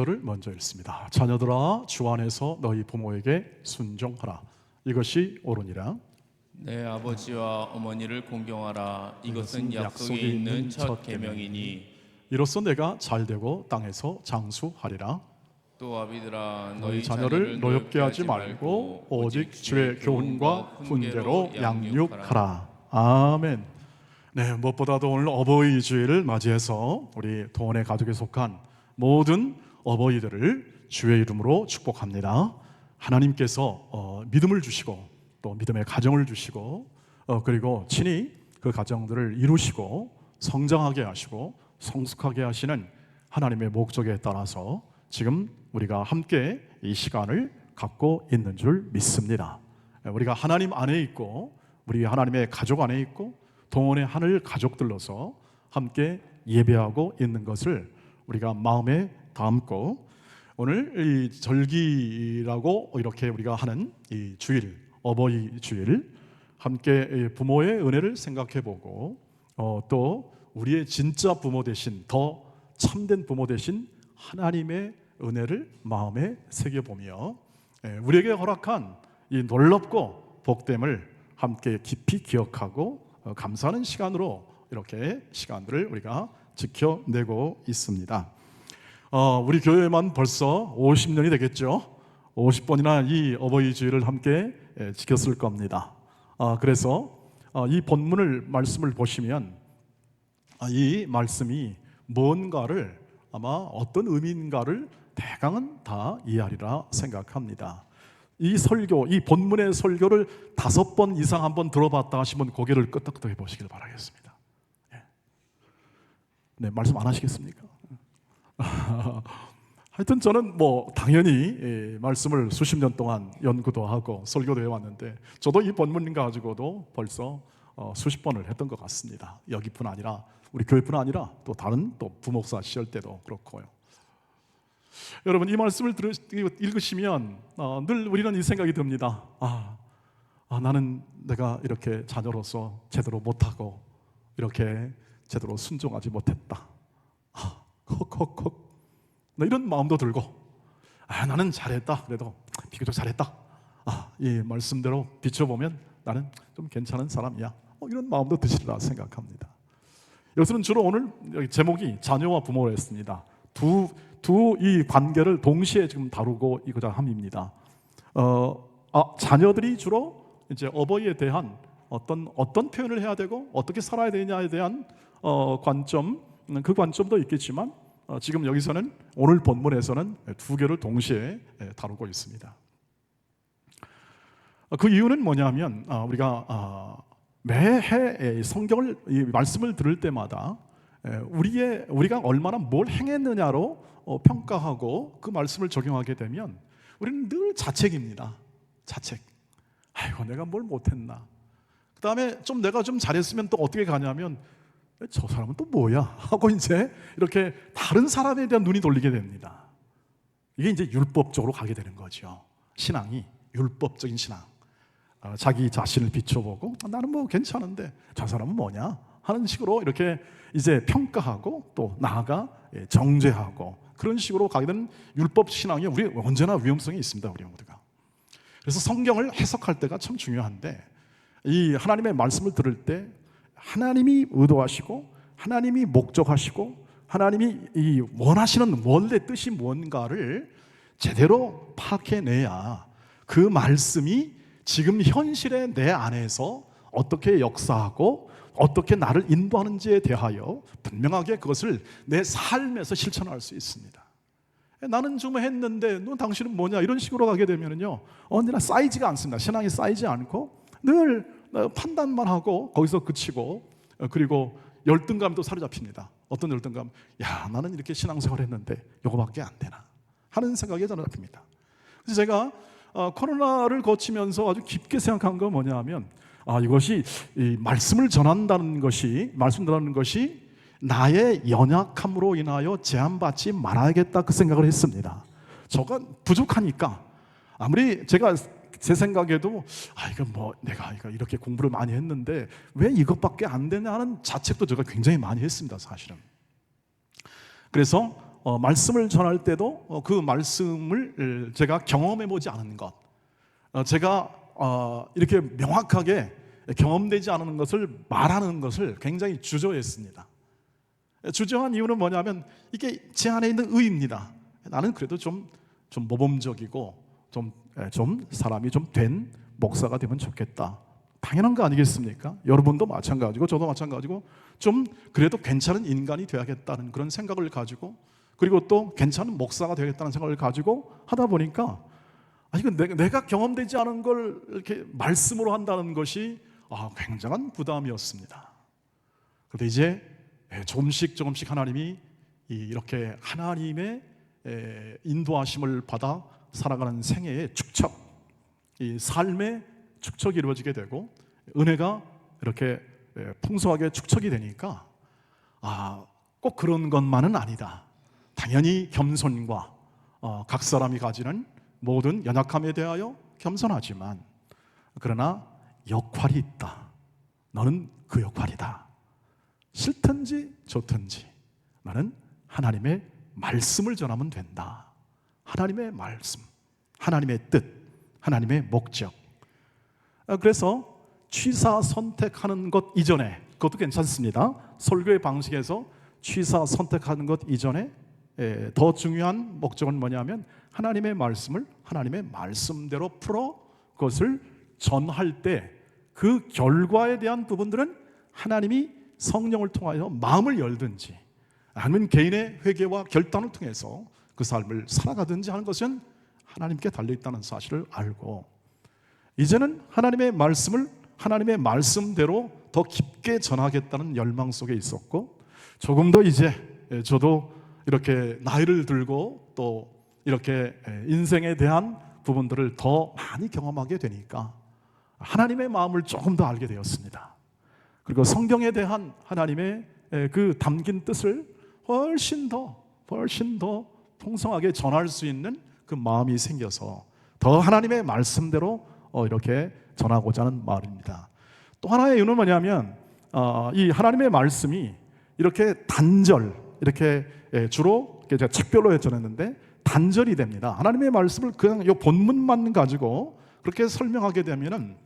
를 먼저 읽습니다. 자녀들아, 주 안에서 너희 부모에게 순종하라. 이것이 옳으니라. 내 아버지와 어머니를 공경하라. 이것은 약속에 있는 첫 계명이니. 이로써 내가 잘되고 땅에서 장수하리라. 또 아비들아, 너희 자녀를 노엽게 하지 말고 오직 주의 교훈과 훈계로 양육하라. 아멘. 네, 무엇보다도 오늘 어버이 주일을 맞이해서 우리 동원의 가족에 속한 모든 어버이들을 주의 이름으로 축복합니다. 하나님께서 믿음을 주시고 또 믿음의 가정을 주시고 그리고 친히 그 가정들을 이루시고 성장하게 하시고 성숙하게 하시는 하나님의 목적에 따라서 지금 우리가 함께 이 시간을 갖고 있는 줄 믿습니다. 우리가 하나님 안에 있고 우리 하나님의 가족 안에 있고 동원의 하늘 가족들로서 함께 예배하고 있는 것을 우리가 마음에 담고 오늘 이 절기라고 이렇게 우리가 하는 이 주일, 어버이 주일 함께 부모의 은혜를 생각해보고 또 우리의 진짜 부모 되신 더 참된 부모 되신 하나님의 은혜를 마음에 새겨보며 우리에게 허락한 이 놀랍고 복됨을 함께 깊이 기억하고 감사하는 시간으로 이렇게 시간들을 우리가 지켜내고 있습니다. 우리 교회만 벌써 50년이 되겠죠. 50번이나 이 어버이 주일을 함께 지켰을 겁니다. 그래서 이 본문을 말씀을 보시면 이 말씀이 뭔가를 아마 어떤 의미인가를 대강은 다 이해하리라 생각합니다. 이 설교, 이 본문의 설교를 5번 이상 한번 들어봤다 하시면 고개를 끄덕끄덕 해보시길 바라겠습니다. 네, 말씀 안 하시겠습니까? 하여튼 저는 당연히 말씀을 수십 년 동안 연구도 하고 설교도 해왔는데 저도 이 본문 가지고도 벌써 수십 번을 했던 것 같습니다. 여기뿐 아니라 우리 교회뿐 아니라 또 다른 또 부목사 시절 때도 그렇고요. 여러분 이 말씀을 읽으시면 늘 우리는 이 생각이 듭니다. 나는 내가 이렇게 자녀로서 제대로 못하고 이렇게 제대로 순종하지 못했다. 이런 마음도 들고 나는 잘했다. 그래도 비교적 잘했다. 이 말씀대로 비춰보면 나는 좀 괜찮은 사람이야. 이런 마음도 드시리라 생각합니다. 여기서는 주로 오늘 제목이 자녀와 부모로 했습니다. 두 이 관계를 동시에 지금 다루고 있고자 함입니다. 자녀들이 주로 이제 어버이에 대한 어떤 표현을 해야 되고 어떻게 살아야 되느냐에 대한 관점, 그 관점도 있겠지만 지금 여기서는 오늘 본문에서는 두 개를 동시에 다루고 있습니다. 그 이유는 뭐냐면 우리가 매해 성경을 이 말씀을 들을 때마다 우리가 얼마나 뭘 행했느냐로 평가하고 그 말씀을 적용하게 되면 우리는 늘 자책입니다. 자책. 아이고 내가 뭘 못했나. 그 다음에 내가 좀 잘했으면 또 어떻게 가냐면 저 사람은 또 뭐야 하고 이제 이렇게 다른 사람에 대한 눈이 돌리게 됩니다. 이게 이제 율법적으로 가게 되는 거죠. 신앙이 율법적인 신앙. 자기 자신을 비춰보고 나는 괜찮은데 저 사람은 뭐냐 하는 식으로 이렇게 이제 평가하고 또 나아가 정죄하고 그런 식으로 가게 되는 율법 신앙이 우리 언제나 위험성이 있습니다. 우리 모두가. 그래서 성경을 해석할 때가 참 중요한데 이 하나님의 말씀을 들을 때 하나님이 의도하시고 하나님이 목적하시고 하나님이 이 원하시는 원래 뜻이 뭔가를 제대로 파악해내야 그 말씀이 지금 현실의 내 안에서 어떻게 역사하고 어떻게 나를 인도하는지에 대하여 분명하게 그것을 내 삶에서 실천할 수 있습니다. 나는 좀 했는데 너 당신은 뭐냐 이런 식으로 가게 되면요 언제나 쌓이지가 않습니다. 신앙이 쌓이지 않고 늘 판단만 하고 거기서 그치고 그리고 열등감도 사로잡힙니다. 어떤 열등감? 나는 이렇게 신앙생활 했는데 이거밖에 안 되나 하는 생각에 저는 잡힙니다. 그래서 제가 코로나를 거치면서 아주 깊게 생각한 건 뭐냐 하면 이것이 이 말씀을 전한다는 것이 나의 연약함으로 인하여 제한받지 말아야겠다 그 생각을 했습니다. 저가 부족하니까 아무리 제가 제 생각에도 내가 이렇게 공부를 많이 했는데 왜 이것밖에 안 되냐 하는 자책도 제가 굉장히 많이 했습니다. 사실은. 그래서 말씀을 전할 때도 그 말씀을 제가 경험해 보지 않은 것, 제가 이렇게 명확하게 경험되지 않은 것을 말하는 것을 굉장히 주저했습니다. 주저한 이유는 뭐냐면 이게 제 안에 있는 의입니다. 나는 그래도 좀 모범적이고 좀 사람이 좀 된 목사가 되면 좋겠다. 당연한 거 아니겠습니까? 여러분도 마찬가지고 저도 마찬가지고 좀 그래도 괜찮은 인간이 되어야겠다는 그런 생각을 가지고, 그리고 또 괜찮은 목사가 되겠다는 생각을 가지고 하다 보니까 이거 내가 경험되지 않은 걸 이렇게 말씀으로 한다는 것이 굉장한 부담이었습니다. 그런데 이제 조금씩 하나님이 이렇게 하나님의 인도하심을 받아 살아가는 생애의 축적, 이 삶의 축적이 이루어지게 되고 은혜가 이렇게 풍성하게 축적이 되니까 꼭 그런 것만은 아니다. 당연히 겸손과 각 사람이 가지는 모든 연약함에 대하여 겸손하지만, 그러나 역할이 있다. 너는 그 역할이다. 싫든지 좋든지 나는 하나님의 말씀을 전하면 된다. 하나님의 말씀, 하나님의 뜻, 하나님의 목적. 그래서 취사 선택하는 것 이전에, 그것도 괜찮습니다. 설교의 방식에서 취사 선택하는 것 이전에 더 중요한 목적은 뭐냐면 하나님의 말씀을 하나님의 말씀대로 풀어 그것을 전할 때 그 결과에 대한 부분들은 하나님이 성령을 통하여 마음을 열든지 아니면 개인의 회개와 결단을 통해서 그 삶을 살아가든지 하는 것은 하나님께 달려있다는 사실을 알고, 이제는 하나님의 말씀을 하나님의 말씀대로 더 깊게 전하겠다는 열망 속에 있었고, 조금 더 이제 저도 이렇게 나이를 들고 또 이렇게 인생에 대한 부분들을 더 많이 경험하게 되니까 하나님의 마음을 조금 더 알게 되었습니다. 그리고 성경에 대한 하나님의 그 담긴 뜻을 훨씬 더 풍성하게 전할 수 있는 그 마음이 생겨서 더 하나님의 말씀대로 이렇게 전하고자 하는 말입니다. 또 하나의 이유는 뭐냐면 이 하나님의 말씀이 이렇게 단절, 이렇게 주로 제가 책별로 전했는데 단절이 됩니다. 하나님의 말씀을 그냥 이 본문만 가지고 그렇게 설명하게 되면은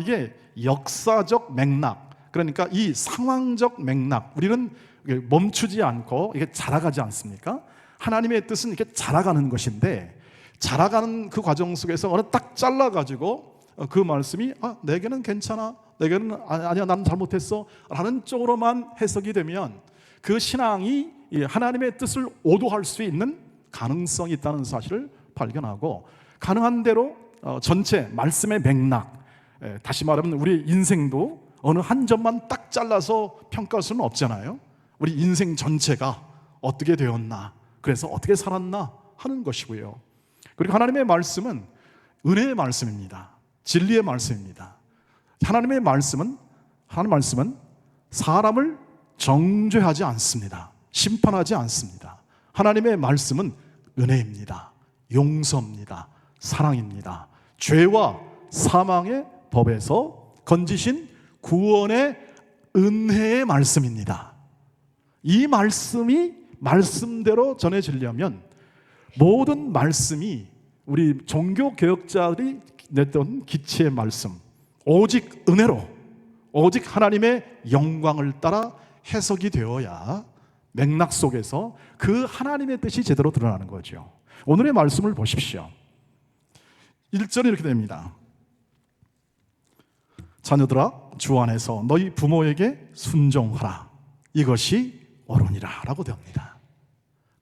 이게 역사적 맥락, 그러니까 이 상황적 맥락, 우리는 멈추지 않고 이게 자라가지 않습니까? 하나님의 뜻은 이렇게 자라가는 것인데, 자라가는 그 과정 속에서 어느 딱 잘라가지고 그 말씀이 내게는 괜찮아, 내게는 아니야, 나는 잘못했어 라는 쪽으로만 해석이 되면 그 신앙이 하나님의 뜻을 오도할 수 있는 가능성이 있다는 사실을 발견하고, 가능한 대로 전체 말씀의 맥락, 다시 말하면 우리 인생도 어느 한 점만 딱 잘라서 평가할 수는 없잖아요. 우리 인생 전체가 어떻게 되었나, 그래서 어떻게 살았나 하는 것이고요. 그리고 하나님의 말씀은 은혜의 말씀입니다. 진리의 말씀입니다. 하나님의 말씀은 사람을 정죄하지 않습니다. 심판하지 않습니다. 하나님의 말씀은 은혜입니다. 용서입니다. 사랑입니다. 죄와 사망의 법에서 건지신 구원의 은혜의 말씀입니다. 이 말씀이 말씀대로 전해지려면 모든 말씀이 우리 종교개혁자들이 냈던 기치의 말씀, 오직 은혜로, 오직 하나님의 영광을 따라 해석이 되어야 맥락 속에서 그 하나님의 뜻이 제대로 드러나는 거죠. 오늘의 말씀을 보십시오. 1절에 이렇게 됩니다. 자녀들아, 주 안에서 너희 부모에게 순종하라. 이것이 옳으니라 라고 되옵니다.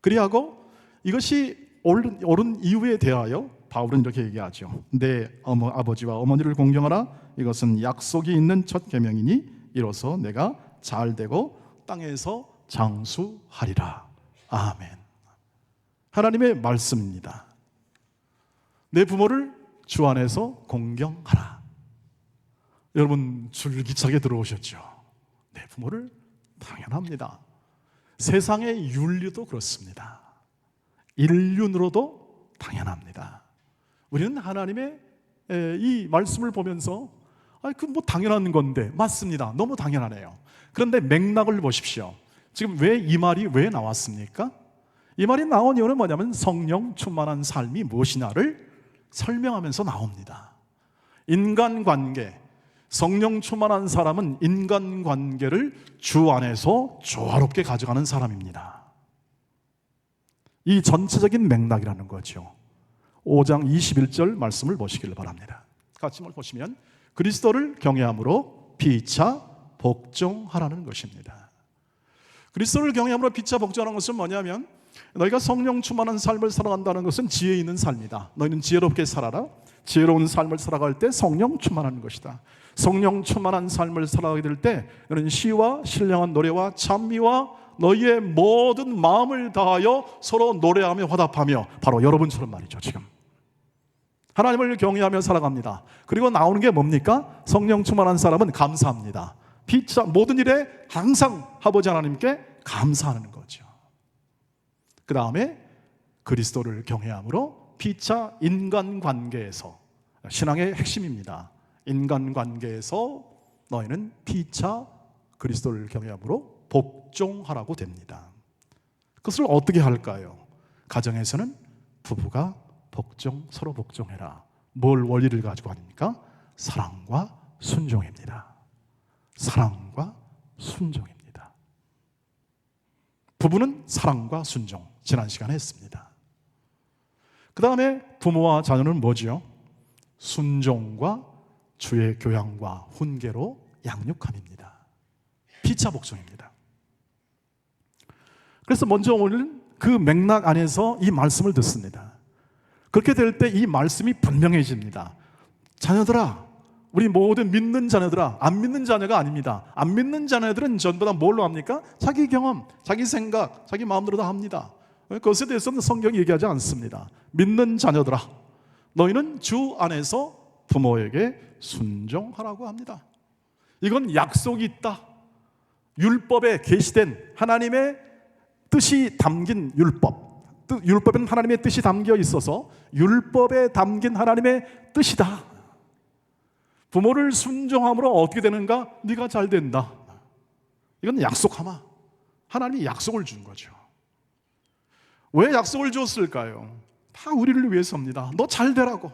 그리하고 이것이 옳은 이유에 대하여 바울은 이렇게 얘기하죠. 내 아버지와 어머니를 공경하라. 이것은 약속이 있는 첫 계명이니 이로써 내가 잘되고 땅에서 장수하리라. 아멘. 하나님의 말씀입니다. 내 부모를 주 안에서 공경하라. 여러분 줄기차게 들어오셨죠? 내 부모를 당연합니다. 세상의 윤리도 그렇습니다. 인륜으로도 당연합니다. 우리는 하나님의 이 말씀을 보면서 그 뭐 당연한 건데, 맞습니다. 너무 당연하네요. 그런데 맥락을 보십시오. 지금 왜 이 말이 왜 나왔습니까? 이 말이 나온 이유는 뭐냐면 성령 충만한 삶이 무엇이냐를 설명하면서 나옵니다. 인간관계, 성령 충만한 사람은 인간관계를 주 안에서 조화롭게 가져가는 사람입니다. 이 전체적인 맥락이라는 거죠. 5장 21절 말씀을 보시길 바랍니다. 같이 보시면 그리스도를 경외함으로 피차 복종하라는 것입니다. 그리스도를 경외함으로 피차 복종하는 것은 뭐냐면 너희가 성령 충만한 삶을 살아간다는 것은 지혜 있는 삶이다. 너희는 지혜롭게 살아라. 지혜로운 삶을 살아갈 때 성령 충만한 것이다. 성령 충만한 삶을 살아가게 될 때 너는 시와 신령한 노래와 찬미와 너희의 모든 마음을 다하여 서로 노래하며 화답하며, 바로 여러분처럼 말이죠. 지금 하나님을 경외하며 살아갑니다. 그리고 나오는 게 뭡니까? 성령 충만한 사람은 감사합니다. 피차 모든 일에 항상 아버지 하나님께 감사하는 거죠. 그 다음에 그리스도를 경외함으로 피차 인간관계에서, 신앙의 핵심입니다. 인간관계에서 너희는 피차 그리스도를 경외함으로 복종하라고 됩니다. 그것을 어떻게 할까요? 가정에서는 부부가 서로 복종해라. 뭘 원리를 가지고 하니까? 사랑과 순종입니다. 사랑과 순종입니다. 부부는 사랑과 순종, 지난 시간에 했습니다. 그 다음에 부모와 자녀는 뭐죠? 순종과 주의 교양과 훈계로 양육함입니다. 피차 복종입니다. 그래서 먼저 오늘은 그 맥락 안에서 이 말씀을 듣습니다. 그렇게 될 때 이 말씀이 분명해집니다. 자녀들아, 우리 모든 믿는 자녀들아, 안 믿는 자녀가 아닙니다. 안 믿는 자녀들은 전부 다 뭘로 합니까? 자기 경험, 자기 생각, 자기 마음대로 다 합니다. 그것에 대해서는 성경이 얘기하지 않습니다. 믿는 자녀들아, 너희는 주 안에서 부모에게 순종하라고 합니다. 이건 약속이 있다. 율법에 계시된 하나님의 뜻이 담긴 율법. 율법에는 하나님의 뜻이 담겨 있어서 율법에 담긴 하나님의 뜻이다. 부모를 순종함으로 어떻게 되는가? 네가 잘 된다. 이건 약속하마. 하나님이 약속을 준 거죠. 왜 약속을 줬을까요? 다 우리를 위해서입니다. 너 잘 되라고,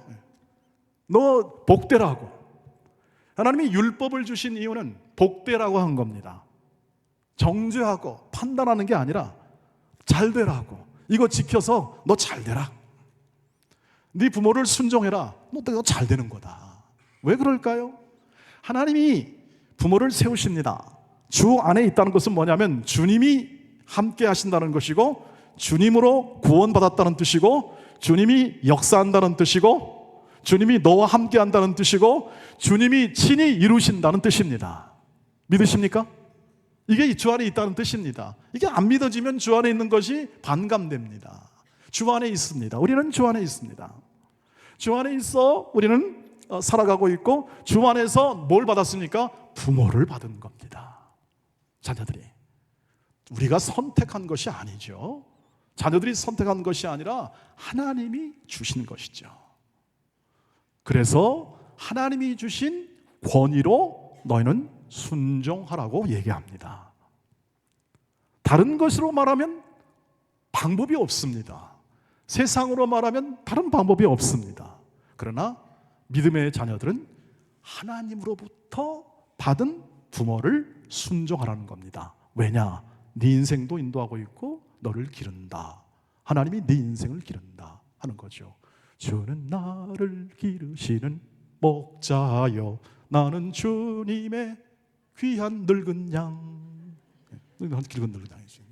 너 복되라고. 하나님이 율법을 주신 이유는 복되라고 한 겁니다. 정죄하고 판단하는 게 아니라 잘 되라고. 이거 지켜서 너 잘 되라. 네 부모를 순종해라. 너 잘 되는 거다. 왜 그럴까요? 하나님이 부모를 세우십니다. 주 안에 있다는 것은 뭐냐면 주님이 함께 하신다는 것이고, 주님으로 구원받았다는 뜻이고, 주님이 역사한다는 뜻이고, 주님이 너와 함께 한다는 뜻이고, 주님이 친히 이루신다는 뜻입니다. 믿으십니까? 이게 주 안에 있다는 뜻입니다. 이게 안 믿어지면 주 안에 있는 것이 반감됩니다. 주 안에 있습니다. 우리는 주 안에 있습니다. 주 안에 있어 우리는 살아가고 있고, 주 안에서 뭘 받았습니까? 부모를 받은 겁니다. 자녀들이 우리가 선택한 것이 아니죠. 자녀들이 선택한 것이 아니라 하나님이 주신 것이죠. 그래서 하나님이 주신 권위로 너희는 순종하라고 얘기합니다. 다른 것으로 말하면 방법이 없습니다. 세상으로 말하면 다른 방법이 없습니다. 그러나 믿음의 자녀들은 하나님으로부터 받은 부모를 순종하라는 겁니다. 왜냐? 네 인생도 인도하고 있고 너를 기른다. 하나님이 네 인생을 기른다 하는 거죠. 주는 나를 기르시는 목자여, 나는 주님의 귀한 늙은 양. 늙은 양이죠.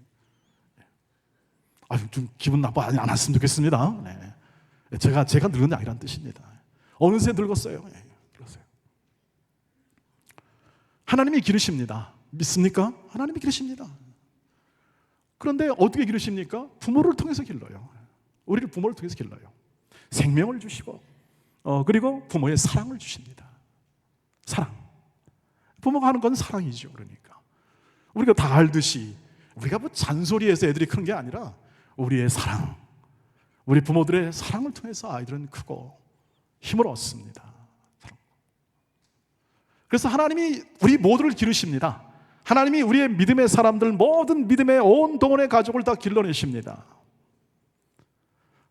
좀 기분 나빠 안 했으면 좋겠습니다. 네. 제가 늙은 양이란 뜻입니다. 어느새 늙었어요. 네, 늙었어요. 하나님이 기르십니다. 믿습니까? 하나님이 기르십니다. 그런데 어떻게 기르십니까? 부모를 통해서 길러요. 우리를 부모를 통해서 길러요. 생명을 주시고, 그리고 부모의 사랑을 주십니다. 사랑. 부모가 하는 건 사랑이죠. 그러니까 우리가 다 알듯이 우리가 뭐 잔소리해서 애들이 크는 게 아니라 우리의 사랑, 우리 부모들의 사랑을 통해서 아이들은 크고 힘을 얻습니다. 그래서 하나님이 우리 모두를 기르십니다. 하나님이 우리의 믿음의 사람들, 모든 믿음의 온 동원의 가족을 다 길러내십니다.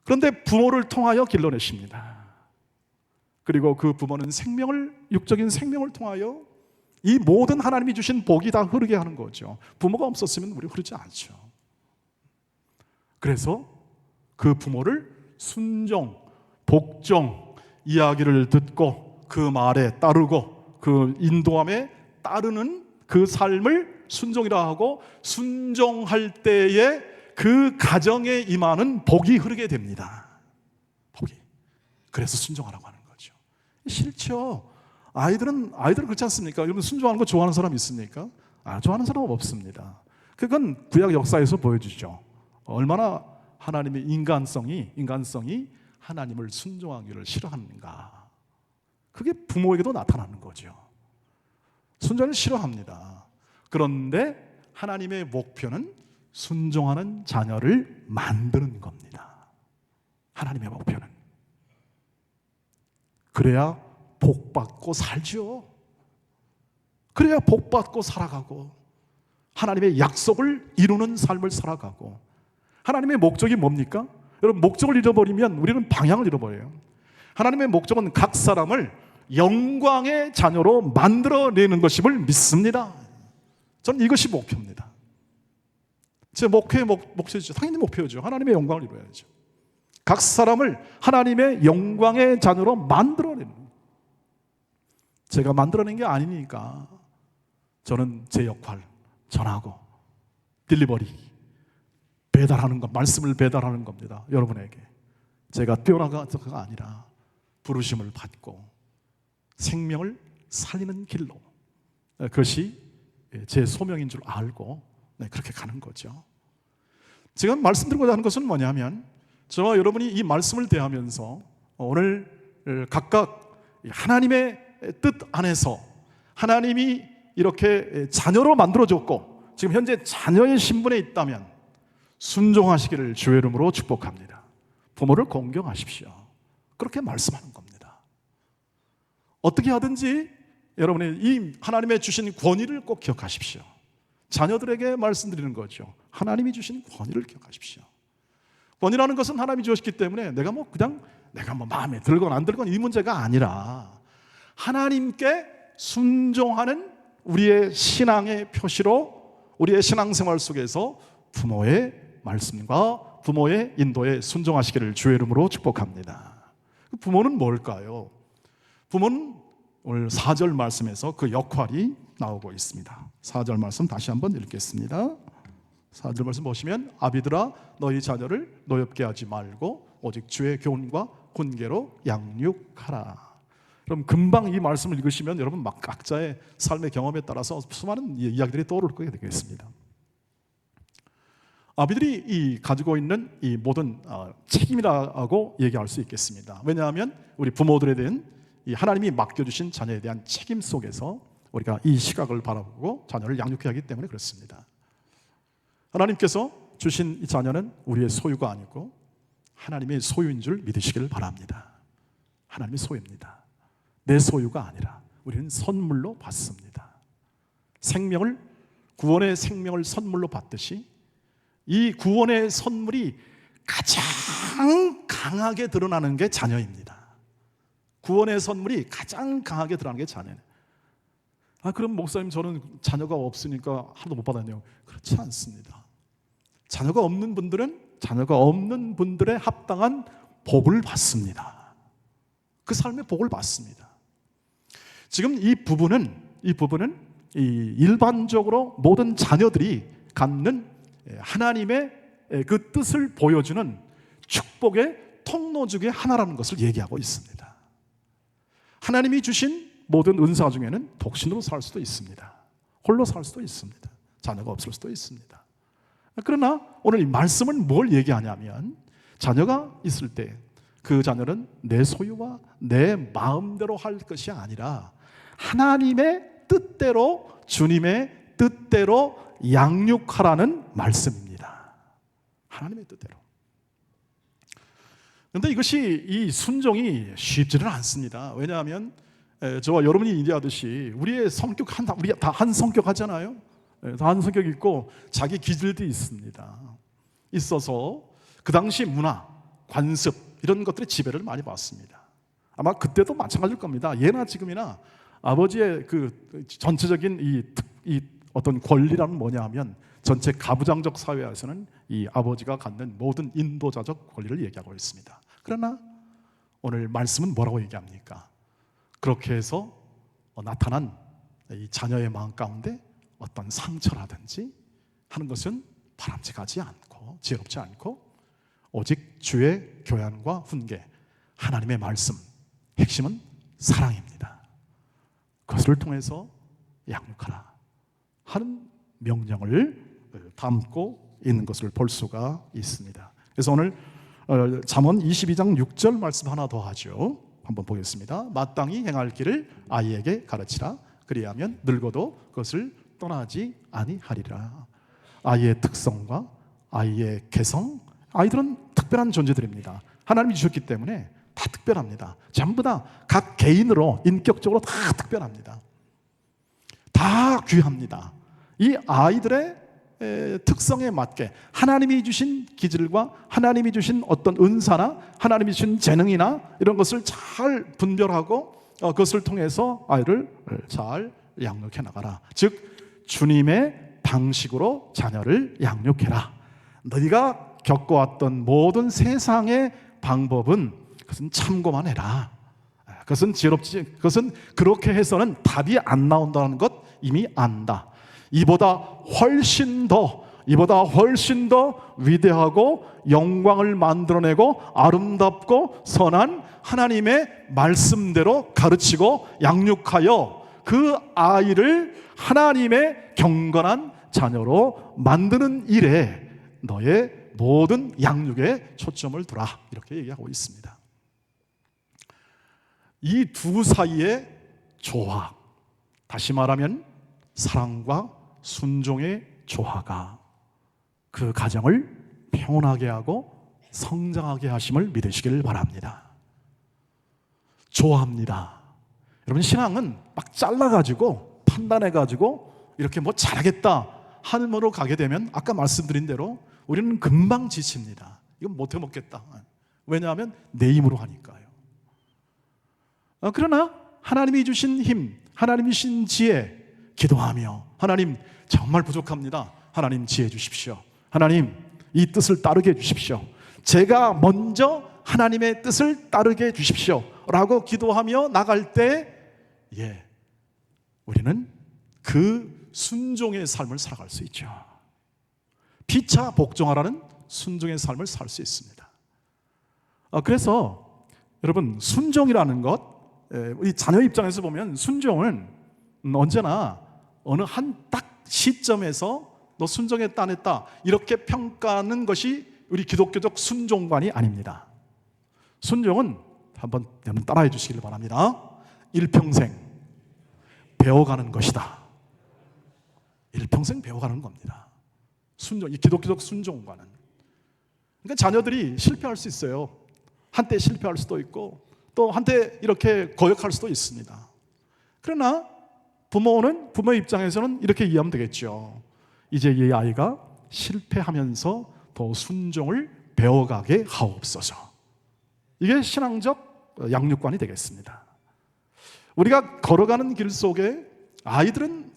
그런데 부모를 통하여 길러내십니다. 그리고 그 부모는 육적인 생명을 통하여 이 모든 하나님이 주신 복이 다 흐르게 하는 거죠. 부모가 없었으면 우리 흐르지 않죠. 그래서 그 부모를 순종, 복종, 이야기를 듣고 그 말에 따르고 그 인도함에 따르는 그 삶을 순종이라 하고, 순종할 때에 그 가정에 임하는 복이 흐르게 됩니다. 복이. 그래서 순종하라고 하는 거죠. 싫죠. 아이들은 그렇지 않습니까? 여러분 순종하는 거 좋아하는 사람 있습니까? 좋아하는 사람은 없습니다. 그건 구약 역사에서 보여주죠. 얼마나 하나님의 인간성이 하나님을 순종하기를 싫어하는가. 그게 부모에게도 나타나는 거죠. 순종을 싫어합니다. 그런데 하나님의 목표는 순종하는 자녀를 만드는 겁니다. 하나님의 목표는. 그래야 복받고 살죠. 그래야 복받고 살아가고 하나님의 약속을 이루는 삶을 살아가고. 하나님의 목적이 뭡니까? 여러분, 목적을 잃어버리면 우리는 방향을 잃어버려요. 하나님의 목적은 각 사람을 영광의 자녀로 만들어내는 것임을 믿습니다. 저는 이것이 목표입니다. 제 목표의 목표죠. 당연히 목표죠. 하나님의 영광을 이루어야죠. 각 사람을 하나님의 영광의 자녀로 만들어내는 거예요. 제가 만들어낸 게 아니니까 저는 제 역할 전하고 딜리버리 배달하는 것, 말씀을 배달하는 겁니다. 여러분에게. 제가 뛰어나가서가 아니라 부르심을 받고 생명을 살리는 길로, 그것이 제 소명인 줄 알고 그렇게 가는 거죠. 제가 말씀드리고자 하는 것은 뭐냐면, 저와 여러분이 이 말씀을 대하면서 오늘 각각 하나님의 뜻 안에서 하나님이 이렇게 자녀로 만들어줬고 지금 현재 자녀의 신분에 있다면 순종하시기를 주의 이름으로 축복합니다. 부모를 공경하십시오. 그렇게 말씀하는 겁니다. 어떻게 하든지 여러분이 이 하나님의 주신 권위를 꼭 기억하십시오. 자녀들에게 말씀드리는 거죠. 하나님이 주신 권위를 기억하십시오. 권위라는 것은 하나님이 주셨기 때문에 내가 마음에 들건 안 들건 이 문제가 아니라 하나님께 순종하는 우리의 신앙의 표시로 우리의 신앙생활 속에서 부모의 말씀과 부모의 인도에 순종하시기를 주의 이름으로 축복합니다. 부모는 뭘까요? 부모는 오늘 4절 말씀에서 그 역할이 나오고 있습니다. 4절 말씀 다시 한번 읽겠습니다. 4절 말씀 보시면, 아비들아 너희 자녀를 노엽게 하지 말고 오직 주의 교훈과 훈계로 양육하라. 그럼 금방 이 말씀을 읽으시면 여러분 막 각자의 삶의 경험에 따라서 수많은 이야기들이 떠오를 거게 되겠습니다. 아비들이 가지고 있는 이 모든 책임이라고 얘기할 수 있겠습니다. 왜냐하면 우리 부모들에 대한 이 하나님이 맡겨주신 자녀에 대한 책임 속에서 우리가 이 시각을 바라보고 자녀를 양육해야 하기 때문에 그렇습니다. 하나님께서 주신 이 자녀는 우리의 소유가 아니고 하나님의 소유인 줄 믿으시기를 바랍니다. 하나님의 소유입니다. 내 소유가 아니라 우리는 선물로 받습니다. 구원의 생명을 선물로 받듯이 이 구원의 선물이 가장 강하게 드러나는 게 자녀입니다. 구원의 선물이 가장 강하게 드러나는 게 자녀예요. 그럼 목사님 저는 자녀가 없으니까 하나도 못 받았네요. 그렇지 않습니다. 자녀가 없는 분들은 자녀가 없는 분들의 합당한 복을 받습니다. 그 삶의 복을 받습니다. 지금 이 부분은 일반적으로 모든 자녀들이 갖는 하나님의 그 뜻을 보여주는 축복의 통로 중에 하나라는 것을 얘기하고 있습니다. 하나님이 주신 모든 은사 중에는 독신으로 살 수도 있습니다. 홀로 살 수도 있습니다. 자녀가 없을 수도 있습니다. 그러나 오늘 이 말씀은 뭘 얘기하냐면, 자녀가 있을 때 그 자녀는 내 소유와 내 마음대로 할 것이 아니라 하나님의 뜻대로, 주님의 뜻대로 양육하라는 말씀입니다. 하나님의 뜻대로. 그런데 이 순종이 쉽지는 않습니다. 왜냐하면 저와 여러분이 얘기하듯이 우리의 성격 우리 다 한 성격 하잖아요. 다 한 성격이 있고 자기 기질도 있습니다. 있어서 그 당시 문화, 관습 이런 것들이 지배를 많이 받습니다. 아마 그때도 마찬가지일 겁니다. 예나 지금이나 아버지의 그 전체적인 이 어떤 권리라는 뭐냐 하면 전체 가부장적 사회에서는 이 아버지가 갖는 모든 인도자적 권리를 얘기하고 있습니다. 그러나 오늘 말씀은 뭐라고 얘기합니까? 그렇게 해서 나타난 이 자녀의 마음 가운데 어떤 상처라든지 하는 것은 바람직하지 않고 지혜롭지 않고 오직 주의 교양과 훈계, 하나님의 말씀, 핵심은 사랑입니다. 그것을 통해서 양육하라 하는 명령을 담고 있는 것을 볼 수가 있습니다. 그래서 오늘 잠언 22장 6절 말씀 하나 더 하죠. 한번 보겠습니다. 마땅히 행할 길을 아이에게 가르치라. 그리하면 늙어도 그것을 떠나지 아니하리라. 아이의 특성과 아이의 개성, 아이들은 특별한 존재들입니다. 하나님이 주셨기 때문에 다 특별합니다. 전부 다 각 개인으로 인격적으로 다 특별합니다. 다 귀합니다. 이 아이들의 특성에 맞게 하나님이 주신 기질과 하나님이 주신 어떤 은사나 하나님이 주신 재능이나 이런 것을 잘 분별하고 그것을 통해서 아이를 잘 양육해 나가라. 즉 주님의 방식으로 자녀를 양육해라. 너희가 겪어왔던 모든 세상의 방법은 그것은 참고만 해라. 그것은 지혜롭지, 그것은 그렇게 해서는 답이 안 나온다는 것 이미 안다. 이보다 훨씬 더 위대하고 영광을 만들어내고 아름답고 선한 하나님의 말씀대로 가르치고 양육하여 그 아이를 하나님의 경건한 자녀로 만드는 일에 너의 모든 양육에 초점을 두라. 이렇게 얘기하고 있습니다. 이 두 사이의 조화, 다시 말하면 사랑과 순종의 조화가 그 가정을 평온하게 하고 성장하게 하심을 믿으시길 바랍니다. 좋아합니다. 여러분, 신앙은 막 잘라가지고 판단해가지고 이렇게 뭐 잘하겠다 하늘으로 가게 되면 아까 말씀드린 대로 우리는 금방 지칩니다. 이건 못해 먹겠다. 왜냐하면 내 힘으로 하니까요. 그러나 하나님이 주신 힘, 하나님이 주신 지혜, 기도하며 하나님 정말 부족합니다. 하나님 지혜 주십시오. 하나님 이 뜻을 따르게 해주십시오. 제가 먼저 하나님의 뜻을 따르게 해주십시오 라고 기도하며 나갈 때 우리는 그 순종의 삶을 살아갈 수 있죠. 피차 복종하라는 순종의 삶을 살 수 있습니다. 그래서 여러분, 순종이라는 것, 우리 자녀 입장에서 보면 순종은 언제나 어느 한 딱 시점에서 너 순종했다 안 했다 이렇게 평가하는 것이 우리 기독교적 순종관이 아닙니다. 순종은 한번 여러분 따라해 주시길 바랍니다. 일평생 배워가는 것이다. 일평생 배워가는 겁니다. 순종, 이 기독교적 순종관은. 그러니까 자녀들이 실패할 수 있어요. 한때 실패할 수도 있고 또 한때 이렇게 거역할 수도 있습니다. 그러나 부모의 입장에서는 이렇게 이해하면 되겠죠. 이제 이 아이가 실패하면서 더 순종을 배워가게 하옵소서. 이게 신앙적 양육관이 되겠습니다. 우리가 걸어가는 길 속에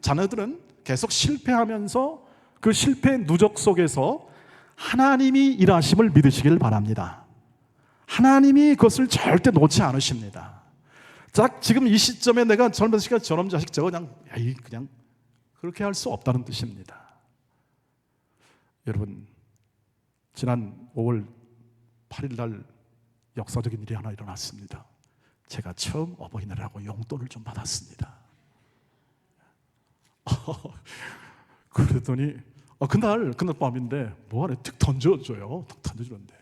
자녀들은 계속 실패하면서 그 실패의 누적 속에서 하나님이 일하심을 믿으시길 바랍니다. 하나님이 그것을 절대 놓지 않으십니다. 자, 지금 이 시점에 내가 젊은 시간 저놈 자식 저거 그냥 그렇게 할 수 없다는 뜻입니다. 여러분, 지난 5월 8일 날 역사적인 일이 하나 일어났습니다. 제가 처음 어버이날이라고 용돈을 좀 받았습니다. 그랬더니 그날 밤인데 뭐 하래 툭 던져줘요. 툭 던져주는데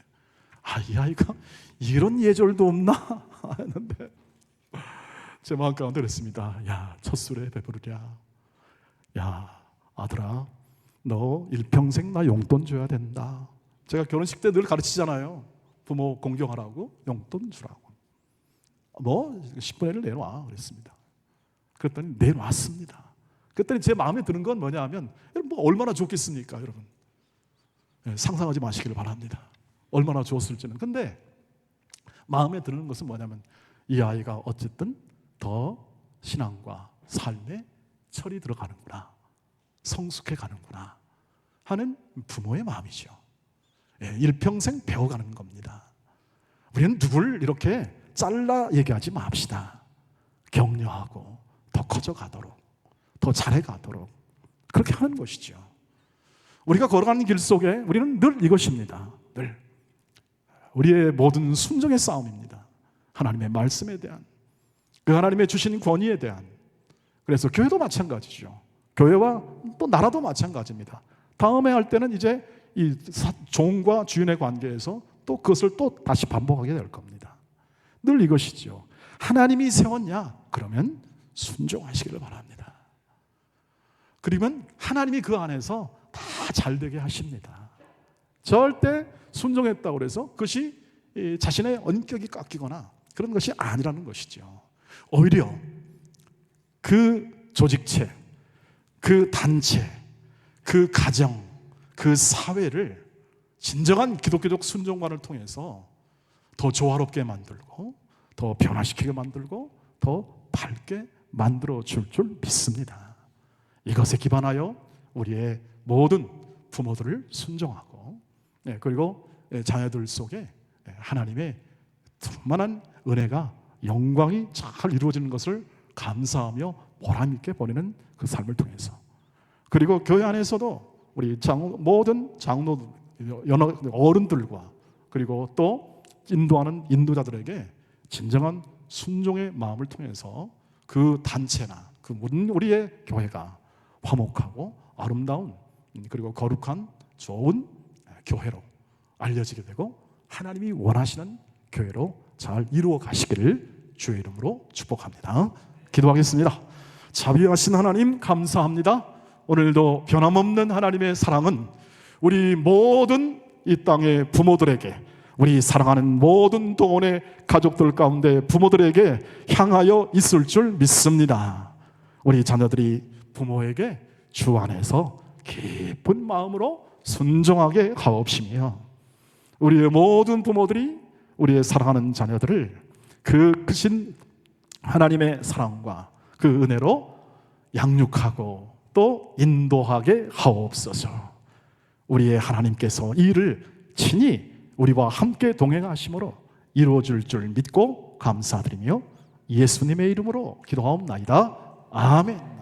이 아이가 이런 예절도 없나 했는데 제 마음 가운데 그랬습니다. 야, 첫 술에 배부르랴. 야, 아들아, 너 일평생 나 용돈 줘야 된다. 제가 결혼식 때 늘 가르치잖아요. 부모 공경하라고 용돈 주라고. 뭐 10분의 1을 내놔 그랬습니다. 그랬더니 내놨습니다. 그랬더니 제 마음에 드는 건 뭐냐 하면 여러분, 뭐 얼마나 좋겠습니까, 여러분. 상상하지 마시기를 바랍니다. 얼마나 좋았을지는. 근데 마음에 드는 것은 뭐냐면 이 아이가 어쨌든 더 신앙과 삶에 철이 들어가는구나, 성숙해 가는구나 하는 부모의 마음이죠. 일평생 배워가는 겁니다. 우리는 누굴 이렇게 잘라 얘기하지 맙시다. 격려하고 더 커져가도록, 더 잘해가도록 그렇게 하는 것이죠. 우리가 걸어가는 길 속에 우리는 늘 이것입니다. 늘 우리의 모든 순종의 싸움입니다. 하나님의 말씀에 대한, 그 하나님의 주신 권위에 대한. 그래서 교회도 마찬가지죠. 교회와 또 나라도 마찬가지입니다. 다음에 할 때는 이제 이 종과 주인의 관계에서 또 그것을 또 다시 반복하게 될 겁니다. 늘 이것이죠. 하나님이 세웠냐? 그러면 순종하시기를 바랍니다. 그러면 하나님이 그 안에서 다 잘되게 하십니다. 절대 순종했다고 해서 그것이 자신의 언격이 깎이거나 그런 것이 아니라는 것이죠. 오히려 그 조직체, 그 단체, 그 가정, 그 사회를 진정한 기독교적 순종관을 통해서 더 조화롭게 만들고 더 변화시키게 만들고 더 밝게 만들어 줄 믿습니다. 이것에 기반하여 우리의 모든 부모들을 순종하고 그리고 자녀들 속에 하나님의 충만한 은혜가 영광이 잘 이루어지는 것을 감사하며 보람 있게 보내는 그 삶을 통해서, 그리고 교회 안에서도 우리 모든 장로, 어른들과 그리고 또 인도하는 인도자들에게 진정한 순종의 마음을 통해서 그 단체나 그 우리의 교회가 화목하고 아름다운 그리고 거룩한 좋은 교회로 알려지게 되고 하나님이 원하시는 교회로 잘 이루어 가시기를 주의 이름으로 축복합니다. 기도하겠습니다. 자비하신 하나님 감사합니다. 오늘도 변함없는 하나님의 사랑은 우리 모든 이 땅의 부모들에게, 우리 사랑하는 모든 동원의 가족들 가운데 부모들에게 향하여 있을 줄 믿습니다. 우리 자녀들이 부모에게 주 안에서 깊은 마음으로 순종하게 하옵시며 우리의 모든 부모들이 우리의 사랑하는 자녀들을 그 크신 하나님의 사랑과 그 은혜로 양육하고 또 인도하게 하옵소서. 우리의 하나님께서 이 일을 친히 우리와 함께 동행하심으로 이루어질 줄 믿고 감사드리며 예수님의 이름으로 기도하옵나이다. 아멘.